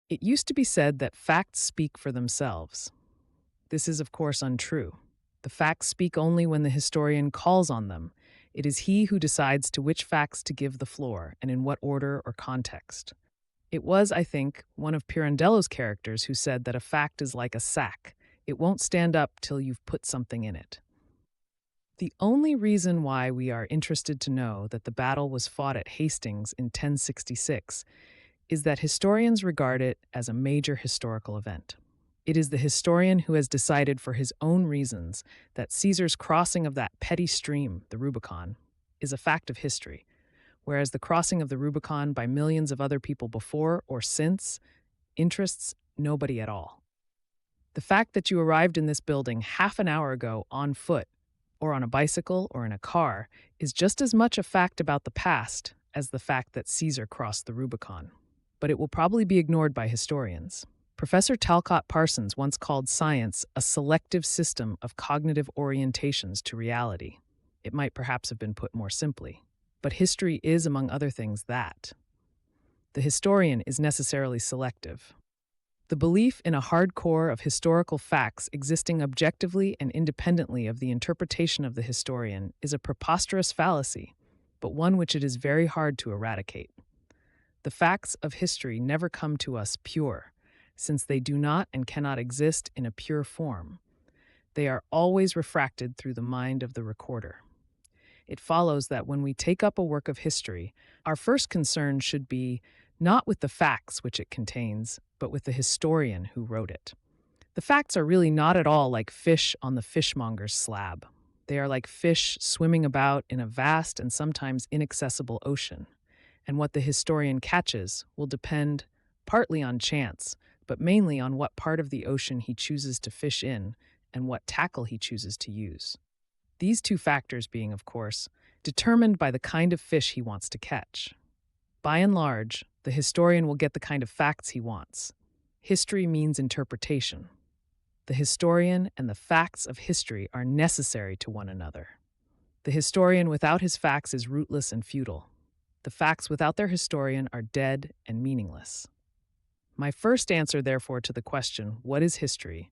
It used to be said that facts speak for themselves. This is, of course, untrue. The facts speak only when the historian calls on them. It is he who decides to which facts to give the floor and in what order or context. It was, I think, one of Pirandello's characters who said that a fact is like a sack. It won't stand up till you've put something in it. The only reason why we are interested to know that the battle was fought at Hastings in 1066 is that historians regard it as a major historical event. It is the historian who has decided for his own reasons that Caesar's crossing of that petty stream, the Rubicon, is a fact of history, whereas the crossing of the Rubicon by millions of other people before or since interests nobody at all. The fact that you arrived in this building half an hour ago on foot, or on a bicycle, or in a car, is just as much a fact about the past as the fact that Caesar crossed the Rubicon. But it will probably be ignored by historians. Professor Talcott Parsons once called science a selective system of cognitive orientations to reality. It might perhaps have been put more simply. But history is, among other things, that. The historian is necessarily selective. The belief in a hard core of historical facts existing objectively and independently of the interpretation of the historian is a preposterous fallacy, but one which it is very hard to eradicate. The facts of history never come to us pure, since they do not and cannot exist in a pure form. They are always refracted through the mind of the recorder. It follows that when we take up a work of history, our first concern should be not with the facts which it contains, but with the historian who wrote it. The facts are really not at all like fish on the fishmonger's slab. They are like fish swimming about in a vast and sometimes inaccessible ocean. And what the historian catches will depend partly on chance, but mainly on what part of the ocean he chooses to fish in and what tackle he chooses to use. These two factors being, of course, determined by the kind of fish he wants to catch. By and large, the historian will get the kind of facts he wants. History means interpretation. The historian and the facts of history are necessary to one another. The historian without his facts is rootless and futile. The facts without their historian are dead and meaningless. My first answer, therefore, to the question, what is history,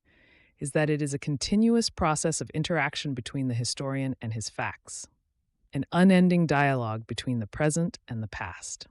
is that it is a continuous process of interaction between the historian and his facts, an unending dialogue between the present and the past.